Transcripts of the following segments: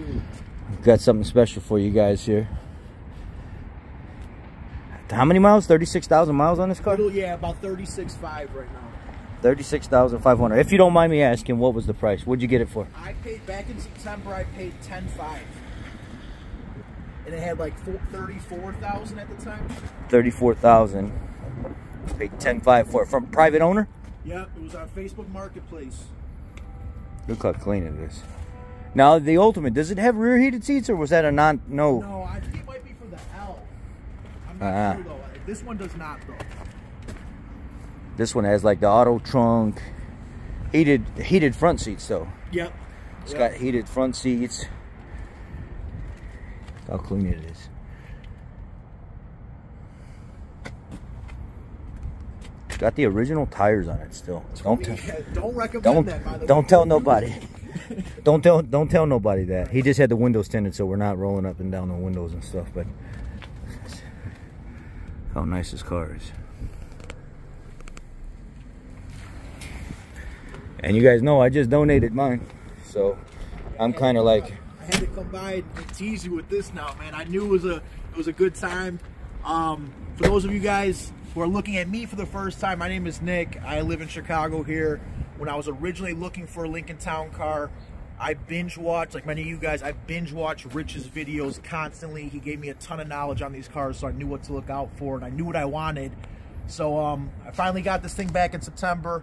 too. Got something special for you guys here. How many miles? 36,000 miles on this car? Yeah, about 36.5 right now. 36,500. If you don't mind me asking, what was the price? What'd you get it for? I paid back in September. I paid $10,500, and it had like 34,000 at the time. 34,000. Paid $10,500 for it from private owner. Yep, it was on Facebook Marketplace. Look how clean it is. Now the Ultimate, does it have rear heated seats or was that a no? No, I think it might be for the L. I'm not sure though. This one does not though. This one has like the auto trunk, heated front seats though. Yep. It's got heated front seats. Look how clean it is. It's got the original tires on it still. Don't recommend that, by the way. Don't tell nobody. Don't tell nobody that. He just had the windows tinted, so we're not rolling up and down the windows and stuff. But how nice this car is. And you guys know I just donated mine, so I'm kind of like, I had to come by and tease you with this now, man. I knew it was a good time. For those of you guys who are looking at me for the first time, my name is Nick. I live in Chicago here. When I was originally looking for a Lincoln Town car, I binge watched, like many of you guys, I binge watched Rich's videos constantly. He gave me a ton of knowledge on these cars, so I knew what to look out for, and I knew what I wanted. So I finally got this thing back in September.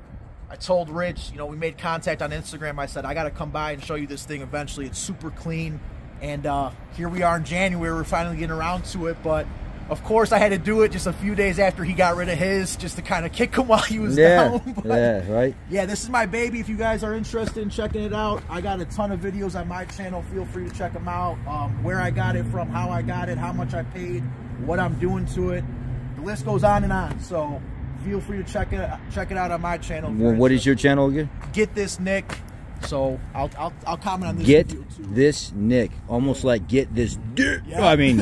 I told Rich, you know, we made contact on Instagram. I said, I got to come by and show you this thing eventually. It's super clean. And here we are in January. We're finally getting around to it. But, of course, I had to do it just a few days after he got rid of his, just to kind of kick him while he was down. But, yeah, right. Yeah, this is my baby. If you guys are interested in checking it out, I got a ton of videos on my channel. Feel free to check them out. Where I got it from, how I got it, how much I paid, what I'm doing to it. The list goes on and on. So feel free to check it out on my channel. Well, what is your channel again? Get This Nick. So I'll comment on this. Get video too. This Nick, almost like get this dick. Yeah. I mean,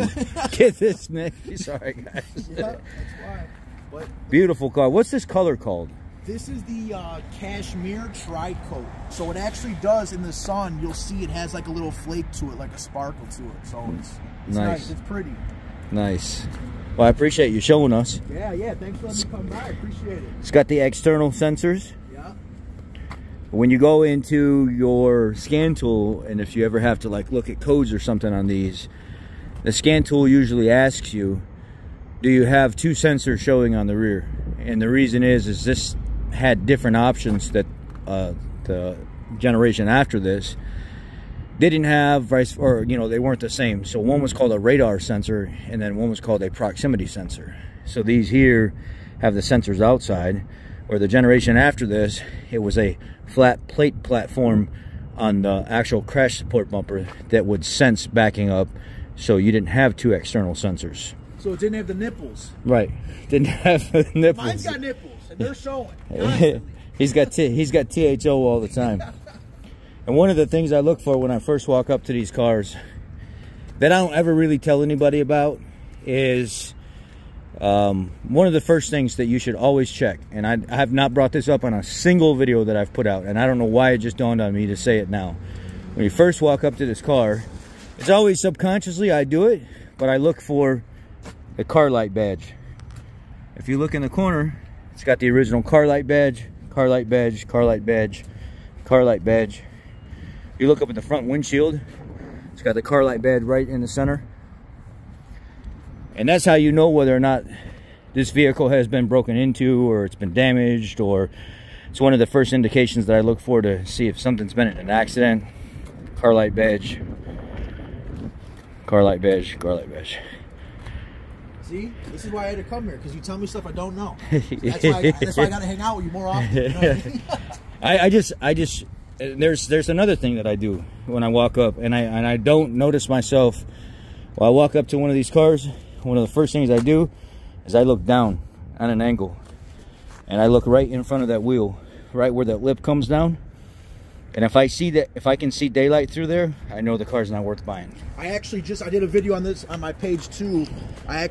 get this Nick. Sorry guys. Yeah, that's why. But beautiful car. What's this color called? this is the cashmere tri-coat. So it actually does in the sun. You'll see it has like a little flake to it, like a sparkle to it. So it's nice. It's pretty. Nice. Well, I appreciate you showing us. Yeah, thanks for letting me come by. I appreciate it. It's got the external sensors. Yeah. When you go into your scan tool, and if you ever have to like look at codes or something on these, the scan tool usually asks you, do you have two sensors showing on the rear? And the reason is this had different options that the generation after this didn't have, or you know, they weren't the same. So one was called a radar sensor, and then one was called a proximity sensor. So these here have the sensors outside, or the generation after this, it was a flat plate platform on the actual crash support bumper that would sense backing up, so you didn't have two external sensors. So it didn't have the nipples. Right, didn't have the nipples. Mine's got nipples, and they're showing. He's got THO all the time. And one of the things I look for when I first walk up to these cars that I don't ever really tell anybody about is one of the first things that you should always check. And I have not brought this up on a single video that I've put out, and I don't know why it just dawned on me to say it now. When you first walk up to this car, it's always subconsciously I do it, but I look for the car light badge. If you look in the corner, it's got the original car light badge, car light badge, car light badge, car light badge. You look up at the front windshield, it's got the car light badge right in the center. And that's how you know whether or not this vehicle has been broken into or it's been damaged, or it's one of the first indications that I look for to see if something's been in an accident. Car light badge, car light badge, car light badge. See, this is why I had to come here, because you tell me stuff I don't know. That's why I got to hang out with you more often. You know what I mean? I just there's another thing that I do when I walk up, and I don't notice myself. While I walk up to one of these cars, one of the first things I do is I look down on an angle, and I look right in front of that wheel, right where that lip comes down, And if I can see daylight through there, I know the car's not worth buying. I did a video on this on my page too.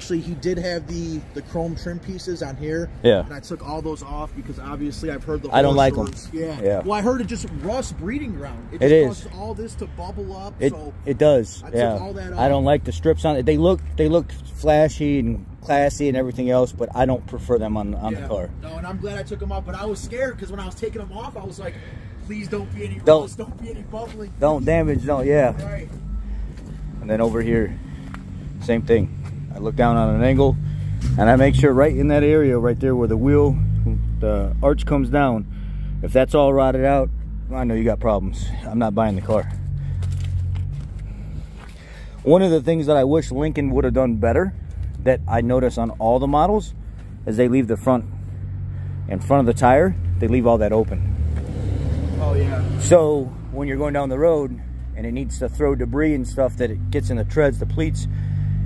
He did have the chrome trim pieces on here. Yeah. And I took all those off because obviously I've heard the I don't like them. Yeah. Well, I heard it just rust breeding ground. It just causes all this to bubble up. It does. I took all that off. I don't like the strips on it. They look flashy and classy and everything else, but I don't prefer them on the car. No, and I'm glad I took them off. But I was scared because when I was taking them off, I was like, please don't be any rust, don't be any bubbling. Don't damage, yeah. Right. And then over here, same thing. I look down on an angle and I make sure right in that area right there where the arch comes down, if that's all rotted out, I know you got problems. I'm not buying the car. One of the things that I wish Lincoln would have done better, that I notice on all the models, is they leave the front of the tire, they leave all that open. Oh yeah. So when you're going down the road and it needs to throw debris and stuff that it gets in the treads, the pleats,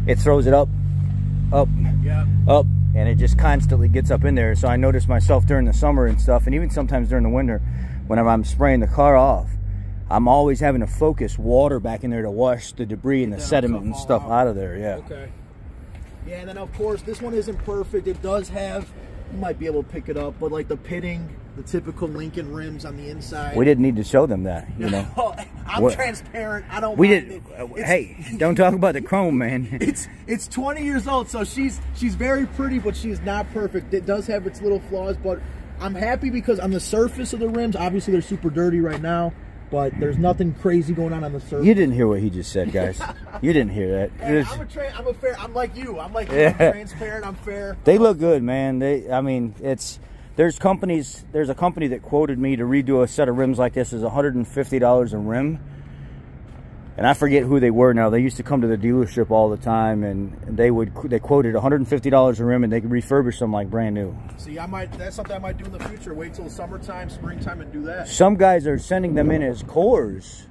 it throws it up, and it just constantly gets up in there. So I notice myself during the summer and stuff, and even sometimes during the winter, whenever I'm spraying the car off, I'm always having to focus water back in there to wash the debris and the sediment and stuff out of there. Yeah. Okay. Yeah, and then of course this one isn't perfect. It does have, you might be able to pick it up, but like the pitting, the typical Lincoln rims on the inside. We didn't need to show them that, you know. I'm transparent. I don't. We didn't. Hey, don't talk about the chrome, man. It's 20 years old, so she's very pretty, but she is not perfect. It does have its little flaws, but I'm happy because on the surface of the rims, obviously they're super dirty right now, but there's nothing crazy going on the surface. You didn't hear what he just said, guys. You didn't hear that. Hey, I'm like you. I'm transparent. I'm fair. They look good, man. There's a company that quoted me to redo a set of rims like this is $150 a rim. And I forget who they were now. They used to come to the dealership all the time, and they quoted $150 a rim, and they could refurbish them like brand new. See, that's something I might do in the future. Wait till summertime, springtime, and do that. Some guys are sending them in as cores,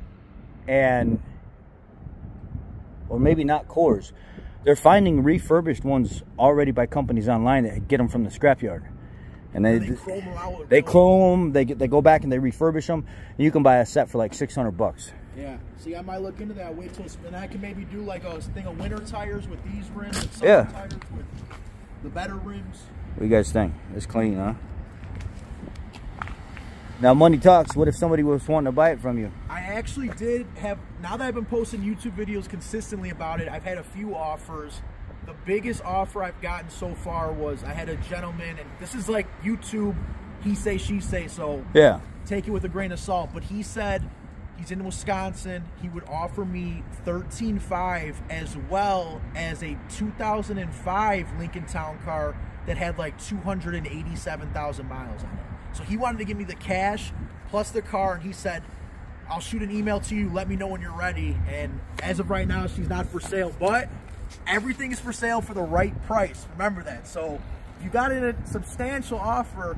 or maybe not cores. They're finding refurbished ones already by companies online that get them from the scrapyard. And they chrome them out. They chrome them. They go back and they refurbish them. And you can buy a set for like $600. Yeah. See, I might look into that. Wait till and I can maybe do like a thing of winter tires with these rims and summer tires with the better rims. What do you guys think? It's clean, huh? Now, money talks. What if somebody was wanting to buy it from you? I actually did have, now that I've been posting YouTube videos consistently about it, I've had a few offers. The biggest offer I've gotten so far was I had a gentleman, and this is like YouTube, he say, she say, so yeah, take it with a grain of salt. But he said he's in Wisconsin. He would offer me $13,500 as well as a 2005 Lincoln Town Car that had like 287,000 miles on it. So he wanted to give me the cash plus the car, and he said, I'll shoot an email to you, let me know when you're ready. And as of right now, she's not for sale, but everything is for sale for the right price. Remember that. So if you got a substantial offer,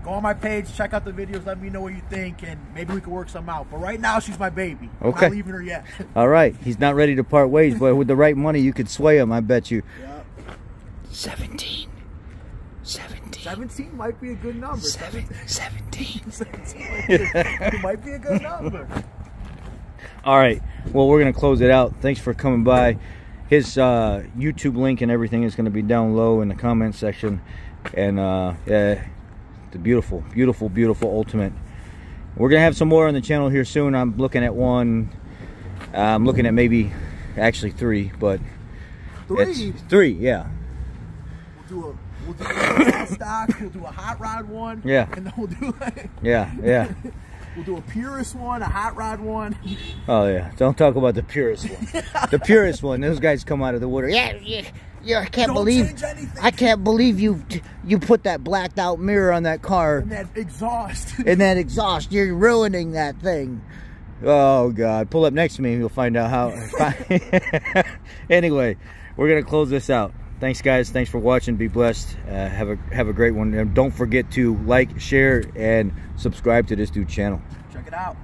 go on my page, check out the videos, let me know what you think, and maybe we can work something out. But right now, she's my baby. Okay. I'm not leaving her yet. All right. He's not ready to part ways, but with the right money, you could sway him, I bet you. Yep. 17 might be a good number. 17 might be a good number. All right. Well, we're going to close it out. Thanks for coming by. His YouTube link and everything is going to be down low in the comment section. And yeah, the beautiful, beautiful, beautiful Ultimate. We're going to have some more on the channel here soon. I'm looking at one. I'm looking at maybe, actually 3, but three, yeah. We'll do a stock. We'll do a hot rod one. Yeah. And then we'll do yeah. We'll do a purist one, a hot rod one. Oh yeah, don't talk about the purist one. The purist one, those guys come out of the water. Yeah. I can't believe you put that blacked out mirror on that car. And that exhaust. You're ruining that thing. Oh God, pull up next to me and you'll find out how. Anyway, we're gonna close this out. Thanks guys, thanks for watching. Be blessed. Have a great one, and don't forget to like, share, and subscribe to this dude's channel. Check it out.